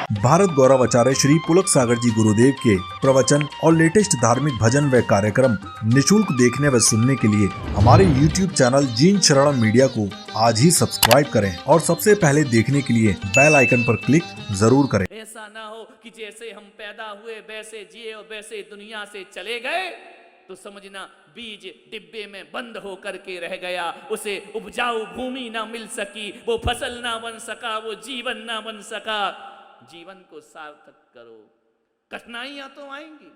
भारत गौरव आचार्य श्री पुलक सागर जी गुरुदेव के प्रवचन और लेटेस्ट धार्मिक भजन व कार्यक्रम निशुल्क देखने व सुनने के लिए हमारे YouTube चैनल जीन शरणम मीडिया को आज ही सब्सक्राइब करें और सबसे पहले देखने के लिए बेल आइकन पर क्लिक जरूर करें। ऐसा ना हो कि जैसे हम पैदा हुए वैसे जिए और वैसे दुनिया से चले गए तो समझना बीज डिब्बे में बंद होकर के रह गया, उसे उपजाऊ भूमि ना मिल सकी, वो फसल ना बन सका, वो जीवन ना बन सका। जीवन को सार्थक करो, कठिनाइयां तो आएंगी।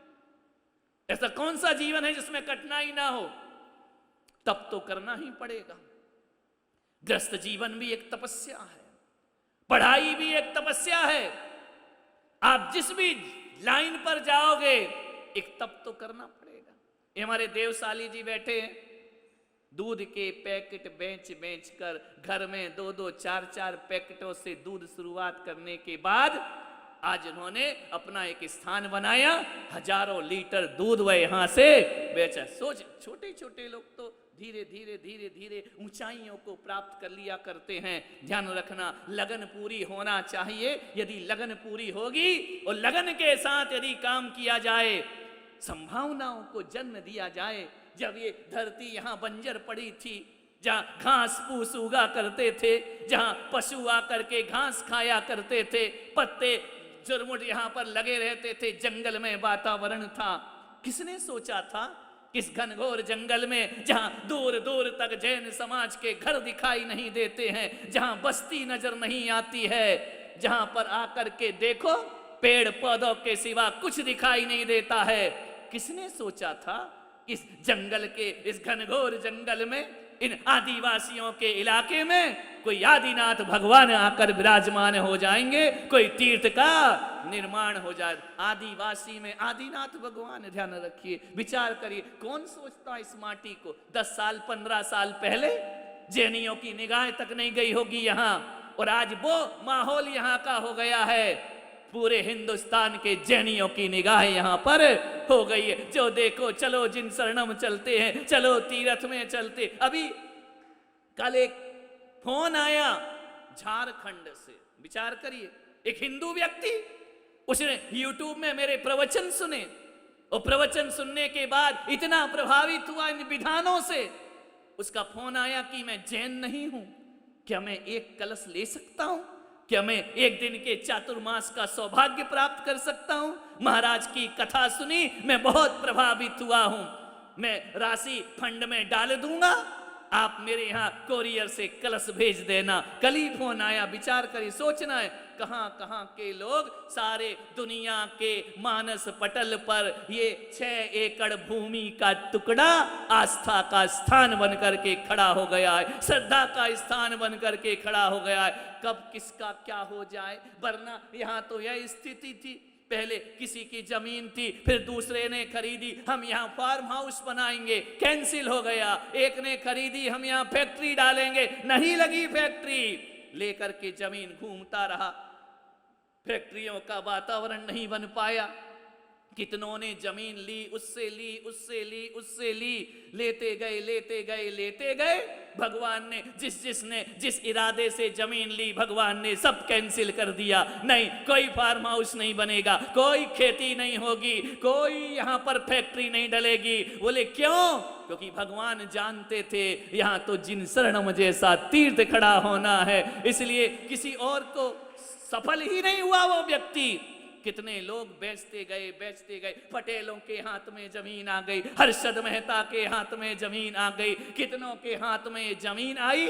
ऐसा कौन सा जीवन है जिसमें कठिनाई ना हो? तब तो करना ही पड़ेगा। ग्रस्त जीवन भी एक तपस्या है, पढ़ाई भी एक तपस्या है। आप जिस भी लाइन पर जाओगे एक तप तो करना पड़ेगा। ये हमारे देवसाली जी बैठे हैं, दूध के पैकेट बेच बेच कर घर में 2-2, 4-4 पैकेटों से दूध शुरुआत करने के बाद आज उन्होंने अपना एक स्थान बनाया, हजारों लीटर दूध वह यहां से बेचा। सोच, छोटे छोटे लोग तो धीरे धीरे धीरे धीरे ऊंचाइयों को प्राप्त कर लिया करते हैं। ध्यान रखना, लगन पूरी होना चाहिए। यदि लगन पूरी होगी और लगन के साथ यदि काम किया जाए, संभावनाओं को जन्म दिया जाए। जब ये धरती यहां बंजर पड़ी थी, जहां घास फूस उगा करते थे, जहां पशु आकर के घास खाया करते थे, पत्ते जुरमुट यहां पर लगे रहते थे, जंगल में वातावरण था। किसने सोचा था इस घनघोर जंगल में, जहां दूर दूर तक जैन समाज के घर दिखाई नहीं देते हैं, जहां बस्ती नजर नहीं आती है, जहां पर आकर के देखो पेड़ पौधों के सिवा कुछ दिखाई नहीं देता है, किसने सोचा था इस जंगल के, इस घनघोर जंगल में, इन आदिवासियों के इलाके में कोई आदिनाथ भगवान आकर विराजमान हो जाएंगे, कोई तीर्थ का निर्माण हो जाए। आदिवासी में आदिनाथ भगवान, ध्यान रखिए, विचार करिए, कौन सोचता इस माटी को 10 साल 15 साल पहले? जैनियों की निगाह तक नहीं गई होगी यहां, और आज वो माहौल यहां का हो गया है। पूरे हिंदुस्तान के जैनियों की निगाह यहां पर हो गई है। जो देखो, चलो जिन शरणम चलते हैं, चलो तीर्थ में चलते। अभी कल एक फोन आया झारखंड से, विचार करिए, एक हिंदू व्यक्ति, उसने यूट्यूब में मेरे प्रवचन सुने और प्रवचन सुनने के बाद इतना प्रभावित हुआ इन विधानों से, उसका फोन आया कि मैं जैन नहीं हूं, क्या मैं एक कलश ले सकता हूं? क्या मैं एक दिन के चातुर्मास का सौभाग्य प्राप्त कर सकता हूं? महाराज की कथा सुनी, मैं बहुत प्रभावित हुआ हूं, मैं राशि फंड में डाल दूंगा, आप मेरे यहां कोरियर से कलश भेज देना। कल ही फोन आया। विचार करिए, सोचना है कहां कहां के लोग, सारे दुनिया के मानस पटल पर ये 6 एकड़ भूमि का टुकड़ा आस्था का स्थान बनकर के खड़ा हो गया है, श्रद्धा का स्थान बनकर के खड़ा हो गया है। कब किसका क्या हो जाए, वरना यहां तो यह स्थिति थी, पहले किसी की जमीन थी, फिर दूसरे ने खरीदी, हम यहाँ फार्म हाउस बनाएंगे, कैंसिल हो गया। एक ने खरीदी, हम यहाँ फैक्ट्री डालेंगे, नहीं लगी फैक्ट्री, लेकर के जमीन घूमता रहा, फैक्ट्रियों का वातावरण नहीं बन पाया। कितनों ने जमीन ली, उससे ली, उससे ली, उससे ली, लेते गए, लेते गए, लेते गए। भगवान ने जिसने जिस इरादे से जमीन ली, भगवान ने सब कैंसिल कर दिया। नहीं, कोई फार्म हाउस नहीं बनेगा, कोई खेती नहीं होगी, कोई यहां पर फैक्ट्री नहीं डलेगी। बोले क्यों? क्योंकि भगवान जानते थे यहां तो जिन शरणम जैसा तीर्थ खड़ा होना है, इसलिए किसी और को सफल ही नहीं हुआ वो व्यक्ति। कितने लोग बेचते गए, बेचते गए, पटेलों के हाथ में जमीन आ गई, हर्षद मेहता के हाथ में जमीन आ गई, कितनों के हाथ में जमीन आई।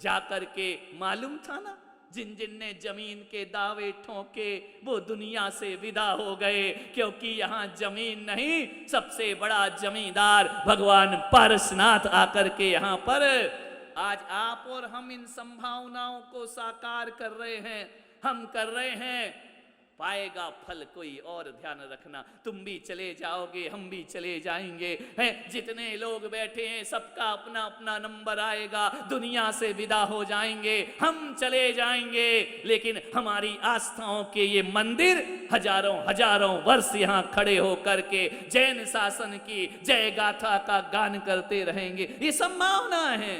जाकर के मालूम था ना, जिन जिन ने जमीन के दावे ठोके वो दुनिया से विदा हो गए, क्योंकि यहाँ जमीन नहीं, सबसे बड़ा जमींदार भगवान पारसनाथ आकर के यहाँ पर। आज आप और हम इन संभावनाओं को साकार कर रहे हैं, हम कर रहे हैं, पाएगा फल कोई और। ध्यान रखना, तुम भी चले जाओगे, हम भी चले जाएंगे, हैं जितने लोग बैठे हैं सबका अपना अपना नंबर आएगा, दुनिया से विदा हो जाएंगे, हम चले जाएंगे, लेकिन हमारी आस्थाओं के ये मंदिर हजारों हजारों वर्ष यहाँ खड़े होकर के जैन शासन की जय गाथा का गान करते रहेंगे। ये संभावना है।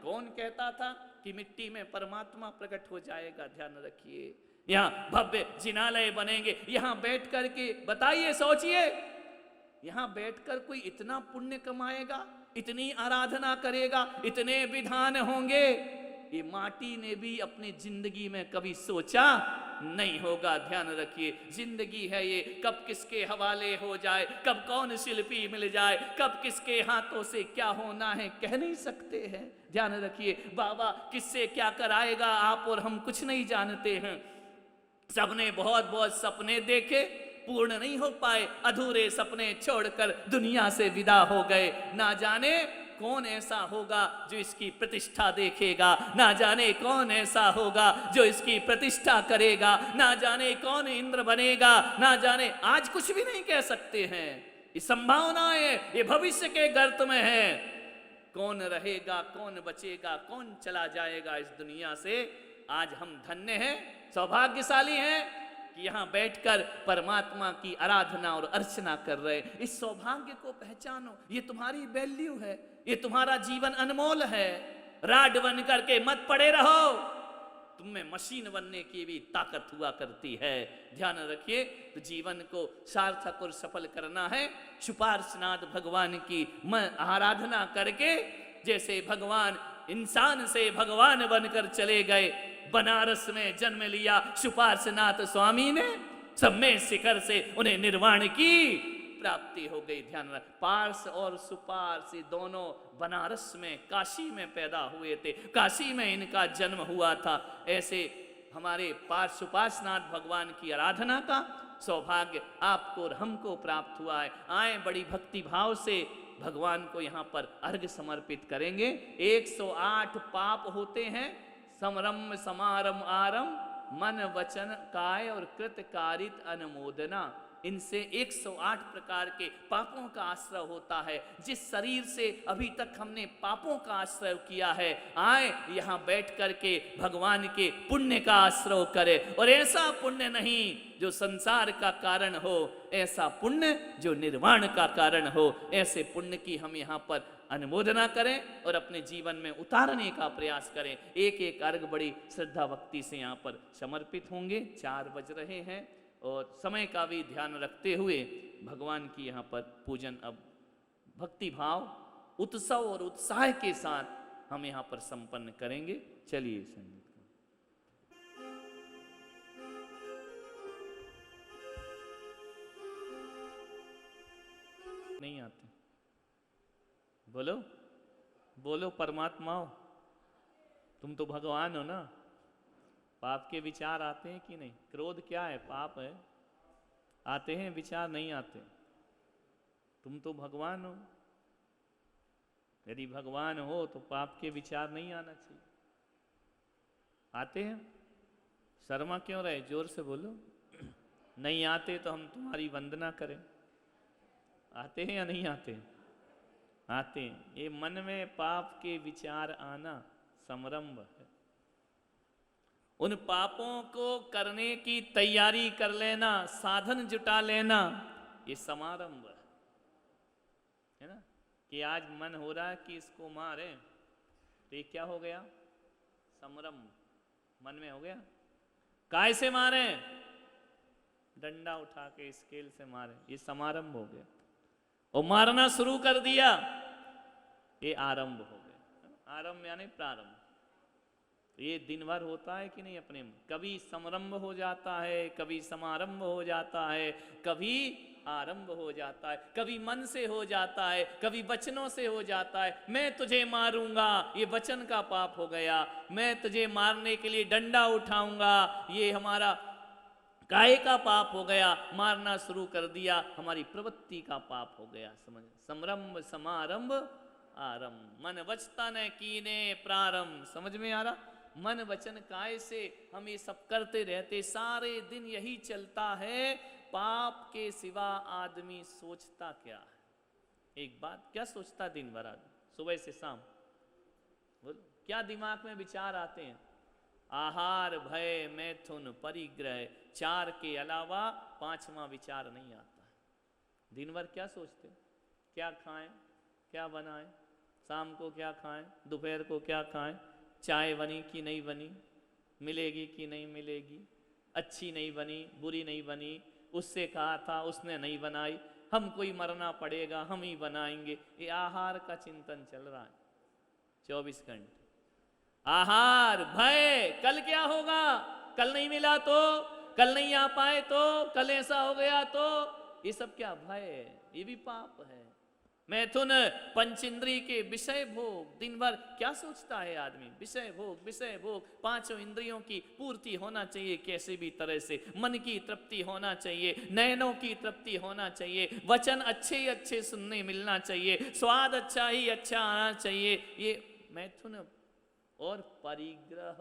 कौन कहता था कि मिट्टी में परमात्मा प्रकट हो जाएगा? ध्यान रखिए, यहाँ भव्य जिनालय बनेंगे। यहाँ बैठ करके बताइए, सोचिए, यहाँ बैठकर कोई इतना पुण्य कमाएगा, इतनी आराधना करेगा, इतने विधान होंगे, ये माटी ने भी अपनी जिंदगी में कभी सोचा नहीं होगा। ध्यान रखिए, जिंदगी है ये, कब किसके हवाले हो जाए, कब कौन शिल्पी मिल जाए, कब किसके हाथों से क्या होना है कह नहीं सकते हैं। ध्यान रखिए, बाबा किससे क्या कराएगा आप और हम कुछ नहीं जानते हैं। सबने बहुत बहुत सपने देखे, पूर्ण नहीं हो पाए, अधूरे सपने छोड़कर दुनिया से विदा हो गए। ना जाने कौन ऐसा होगा जो इसकी प्रतिष्ठा देखेगा, ना जाने कौन ऐसा होगा जो इसकी प्रतिष्ठा करेगा, ना जाने कौन इंद्र बनेगा, ना जाने, आज कुछ भी नहीं कह सकते हैं। ये संभावनाएं ये भविष्य के गर्त में है। कौन रहेगा, कौन बचेगा, कौन चला जाएगा इस दुनिया से। आज हम धन्य हैं, सौभाग्यशाली हैं कि यहाँ बैठकर परमात्मा की आराधना और अर्चना कर रहे। इस सौभाग्य को पहचानो, ये तुम्हारी वैल्यू है, ये तुम्हारा जीवन अनमोल है। राड बन करके मत पड़े रहो, तुम में मशीन बनने की भी ताकत हुआ करती है। ध्यान रखिए, तो जीवन को सार्थक और सफल करना है। सुपार्श्वनाथ भगवान की आराधना करके, जैसे भगवान इंसान से भगवान बनकर चले गए, बनारस में जन्म लिया सुपार्श्वनाथ स्वामी ने, सब में शिखर से उन्हें निर्वाण की प्राप्ति हो गई। ध्यान रख, पार्स और सुपार्श दोनों बनारस में, काशी में पैदा हुए थे, काशी में इनका जन्म हुआ था। ऐसे हमारे सुपार्श्वनाथ भगवान की आराधना का सौभाग्य आपको और हमको प्राप्त हुआ है। आए बड़ी भक्ति भाव से भगवान को यहाँ पर अर्घ्य समर्पित करेंगे। 108 पाप होते हैं, समरम समारम आरम, मन वचन काय और कृत कारित अनुमोदना। इनसे 108 प्रकार के पापों का आश्रय होता है। जिस शरीर से अभी तक हमने पापों का आश्रय किया है, आए यहाँ बैठ करके भगवान के पुण्य का आश्रय करें। और ऐसा पुण्य नहीं जो संसार का कारण हो, ऐसा पुण्य जो निर्वाण का कारण हो। ऐसे पुण्य की हम यहाँ पर अनुमोदना करें और अपने जीवन में उतारने का प्रयास करें। एक एक अर्घ बड़ी श्रद्धा भक्ति से यहाँ पर समर्पित होंगे। 4 बज रहे हैं और समय का भी ध्यान रखते हुए भगवान की यहाँ पर पूजन अब भक्ति भाव, उत्सव और उत्साह के साथ हम यहाँ पर संपन्न करेंगे। चलिए संगीत नहीं आते, बोलो बोलो परमात्मा हो, तुम तो भगवान हो ना। पाप के विचार आते हैं कि नहीं? क्रोध क्या है? पाप है। आते हैं विचार? नहीं आते। तुम तो भगवान हो। यदि भगवान हो तो पाप के विचार नहीं आना चाहिए। आते हैं? शर्मा क्यों रहे? जोर से बोलो। नहीं आते तो हम तुम्हारी वंदना करें। आते हैं या नहीं आते? आते हैं। ये मन में पाप के विचार आना समरंभ है। उन पापों को करने की तैयारी कर लेना, साधन जुटा लेना, ये समारंभ है ना। कि आज मन हो रहा है कि इसको मारे, तो ये क्या हो गया? समरंभ मन में हो गया। काय से मारे? डंडा उठा के स्केल से मारे, ये समारंभ हो गया। और मारना शुरू कर दिया, ये आरंभ हो गया। आरंभ यानी प्रारंभ। ये दिन भर होता है कि नहीं अपने में? कभी समारंभ हो जाता है, कभी समारंभ हो जाता है, कभी आरंभ हो जाता है, कभी मन से हो जाता है, कभी वचनों से हो जाता है। मैं तुझे मारूंगा, ये वचन का पाप हो गया। मैं तुझे मारने के लिए डंडा उठाऊंगा, ये हमारा काय का पाप हो गया। मारना शुरू कर दिया, हमारी प्रवृत्ति का पाप हो गया। समझ? समरंभ समारंभ आरंभ, मन वचन कीने प्रारंभ। समझ में आ रहा? मन वचन काय से हम ये सब करते रहते, सारे दिन यही चलता है। पाप के सिवा आदमी सोचता क्या है? एक बात, क्या सोचता दिन भर आदमी सुबह से शाम? बोलो, क्या दिमाग में विचार आते हैं? आहार, भय, मैथुन, परिग्रह, 4 के अलावा 5वां विचार नहीं आता है। दिन भर क्या सोचते? क्या खाएं, क्या बनाएं, शाम को क्या खाएं, दोपहर को क्या खाएं, चाय बनी कि नहीं बनी, मिलेगी कि नहीं मिलेगी, अच्छी नहीं बनी, बुरी नहीं बनी, उससे कहा था उसने नहीं बनाई, हमको ही मरना पड़ेगा, हम ही बनाएंगे। ये आहार का चिंतन चल रहा है 24 घंटे। आहार, भय, कल क्या होगा, कल नहीं मिला तो, कल नहीं आ पाए तो, कल ऐसा हो गया तो, ये सब क्या भय है, ये भी पाप है। मैथुन, पंचेंद्रिय के विषय भोग, दिन भर क्या सोचता है आदमी, विषय भोग, विषय भोग। पांचों इंद्रियों की पूर्ति होना चाहिए कैसे भी तरह से, मन की तृप्ति होना चाहिए, नयनों की तृप्ति होना चाहिए, वचन अच्छे ही अच्छे सुनने मिलना चाहिए, स्वाद अच्छा ही अच्छा आना चाहिए। ये मैथुन और परिग्रह,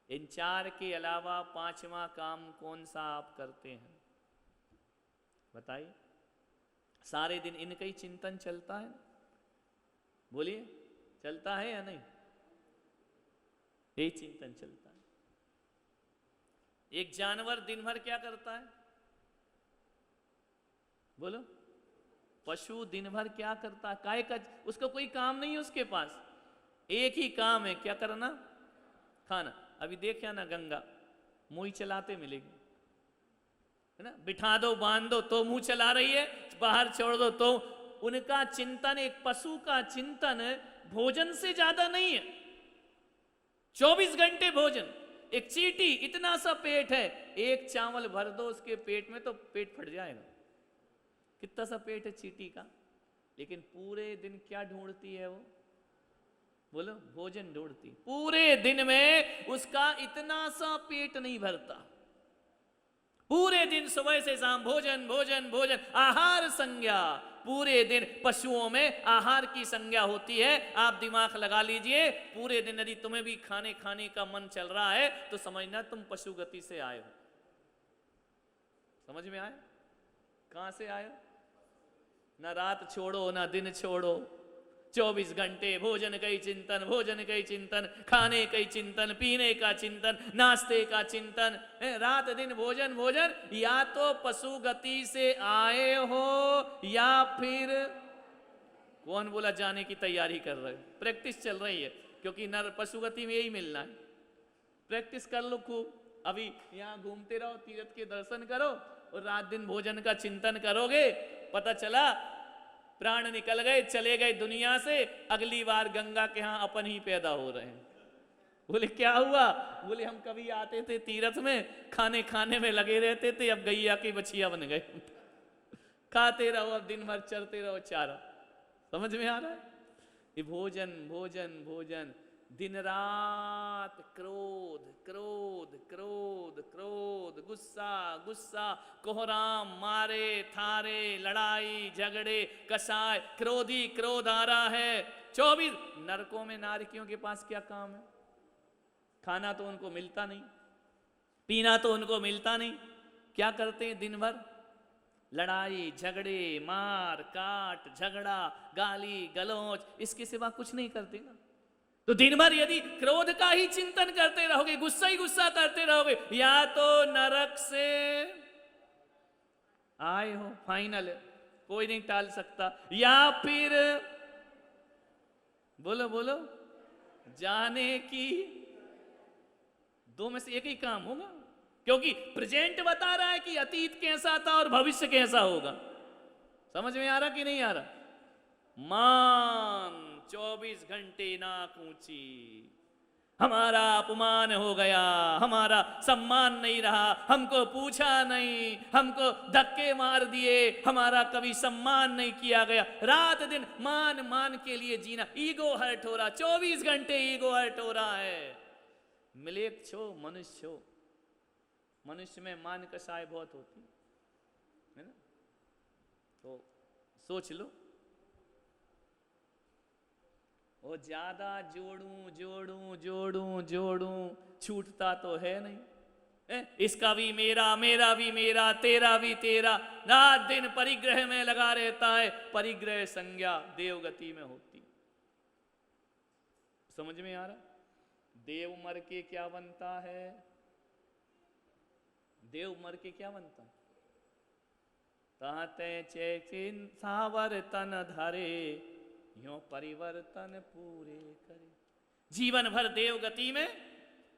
इन चार के अलावा पांचवा काम कौन सा आप करते हैं बताइए? सारे दिन इनका ही चिंतन चलता है, बोलिए चलता है या नहीं? यही चिंतन चलता है। एक जानवर दिन भर क्या करता है, बोलो? पशु दिन भर क्या करता है? काय का, उसका कोई काम नहीं है उसके पास, एक ही काम है, क्या करना? खाना। अभी देखा ना गंगा, मुंह ही चलाते मिलेगी, है ना? बिठा दो, बांध दो तो मुंह चला रही है, बाहर छोड़ दो तो। उनका चिंतन, एक पशु का चिंतन भोजन से ज्यादा नहीं है। 24 घंटे भोजन। एक चींटी इतना सा पेट है, एक चावल भर दो उसके पेट में तो पेट फट जाएगा। कितना सा पेट है चींटी का, लेकिन पूरे दिन क्या ढूंढती है वो, बोलो? भोजन ढूंढती। पूरे दिन में उसका इतना सा पेट नहीं भरता, पूरे दिन सुबह से शाम भोजन भोजन भोजन, आहार संज्ञा। पूरे दिन पशुओं में आहार की संज्ञा होती है। आप दिमाग लगा लीजिए, पूरे दिन यदि तुम्हें भी खाने खाने का मन चल रहा है तो समझना तुम पशु गति से आए हो। समझ में आए? कहां से आए हो? ना रात छोड़ो ना दिन छोड़ो, 24 घंटे भोजन का ही चिंतन, भोजन का ही चिंतन, खाने का ही चिंतन, पीने का चिंतन, नाश्ते का चिंतन, रात दिन भोजन भोजन। या तो पशु गति से आए हो या फिर कौन बोला जाने की तैयारी कर रहे हो? प्रैक्टिस चल रही है, क्योंकि नर पशु गति में यही मिलना है। प्रैक्टिस कर लो खूब। अभी यहाँ घूमते रहो, तीर्थ के दर्शन करो और रात दिन भोजन का चिंतन करोगे, पता चला प्राण निकल गए, चले गए दुनिया से, अगली बार गंगा के यहां अपन ही पैदा हो रहे हैं। बोले क्या हुआ? बोले हम कभी आते थे तीर्थ में, खाने खाने में लगे रहते थे, अब गैया की बछिया बन गए। खाते रहो, अब दिन भर चरते रहो चारा। समझ में आ रहा है? ये भोजन भोजन भोजन, दिन रात क्रोध क्रोध क्रोध क्रोध, गुस्सा गुस्सा, कोहराम, मारे थारे, लड़ाई झगड़े, कसाय, क्रोधी क्रोध आ रहा है 24। नरकों में नारकियों के पास क्या काम है? खाना तो उनको मिलता नहीं, पीना तो उनको मिलता नहीं, क्या करते हैं दिन भर? लड़ाई झगड़े, मार काट, झगड़ा, गाली गलौज, इसके सिवा कुछ नहीं करते ना। तो दिन भर यदि क्रोध का ही चिंतन करते रहोगे, गुस्सा ही गुस्सा करते रहोगे, या तो नरक से आए हो, फाइनल है, कोई नहीं टाल सकता, या फिर बोलो बोलो जाने की, दो में से एक ही काम होगा। क्योंकि प्रेजेंट बता रहा है कि अतीत कैसा था और भविष्य कैसा होगा। समझ में आ रहा कि नहीं आ रहा? मान 24 घंटे नाक ऊंची, हमारा अपमान हो गया, हमारा सम्मान नहीं रहा, हमको पूछा नहीं, हमको धक्के मार दिए, हमारा कभी सम्मान नहीं किया गया। रात दिन मान मान के लिए जीना, ईगो हर्ट हो रहा, 24 घंटे ईगो हर्ट हो रहा है। मिलेक छो मनुष्य हो, मनुष्य में मान कसाय बहुत होती है ना। तो सोच लो, वो ज्यादा जोड़ूं जोड़ूं जोड़ूं जोड़ूं, छूटता तो है नहीं। इसका भी मेरा, मेरा भी मेरा, तेरा भी तेरा, रात दिन परिग्रह में लगा रहता है। परिग्रह संज्ञा देवगति में होती। समझ में आ रहा? देव मर के क्या बनता है? देव मर के क्या बनता? ताते चेचिन सावर तन धरे, यो परिवर्तन पूरे करे। जीवन भर देव गति में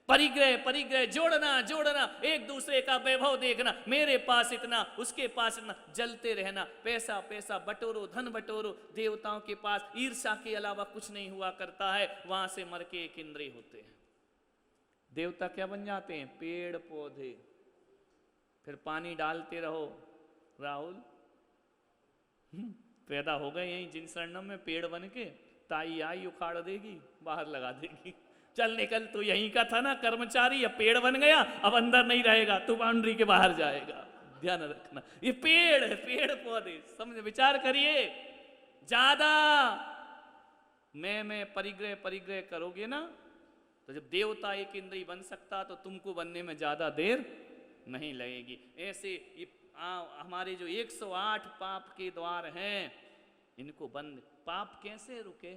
परिग्रह परिग्रह, जोड़ना जोड़ना, एक दूसरे का वैभव देखना, मेरे पास इतना उसके पास इतना, जलते रहना, पैसा पैसा बटोरो, धन बटोरो। देवताओं के पास ईर्ष्या के अलावा कुछ नहीं हुआ करता है, वहां से मर के एक इंद्रिय होते हैं। देवता क्या बन जाते हैं? पेड़ पौधे। फिर पानी डालते रहो। राहुल पैदा हो गए यहीं जिन शरणम में पेड़ बन के, ताई आई उखाड़ देगी, बाहर लगा देगी। चल निकल, तू यहीं का था ना कर्मचारी, अब पेड़ बन गया, अब अंदर नहीं रहेगा, तू बाउंड्री के बाहर जाएगा। ध्यान रखना, ये पेड़ है, पेड़ पौधे, समझ विचार करिए। ज्यादा मैं परिग्रह परिग्रह करोगे ना, तो जब देवता एक इंद्रिय बन सकता तो तुमको बनने में ज्यादा देर नहीं लगेगी। ऐसे ये हमारे जो 108 पाप के द्वार हैं, इनको बंद। पाप कैसे रुके?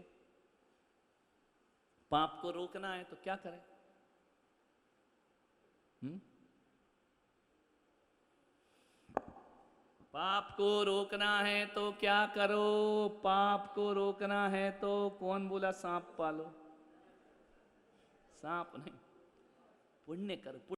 पाप को रोकना है तो क्या करें? पाप को रोकना है तो क्या करो? पाप को रोकना है तो कौन बोला सांप पालो? सांप नहीं, पुण्य करो।